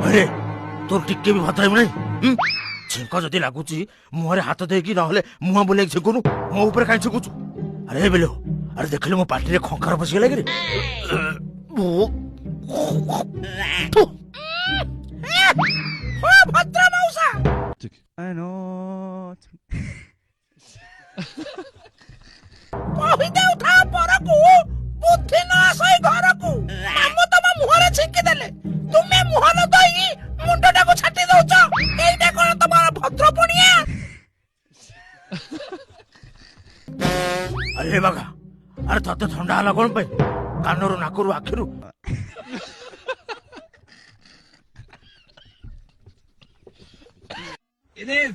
अरे तोर टिके भी भात नहीं छेक जदि लगुच मुहरे हाथ देकी ना मुह बुले छेकुनु मो ऊपर कहीं छेकुचु। अरे बेलो अरे देख मो पार्टी खंखार पशिगला कि भद्र मौसा कहिदे उठा परकु बुद्धि न आसई घरकु हम तम मुहरे छिंकी देले तुमे मुह न दई मुंडटा को छाटी दउछ एइटा कोन तमार भद्र पणिया। अरे बागा अरे तते ठंडा हला कोन पे कानरू नाकरू आखिरू It is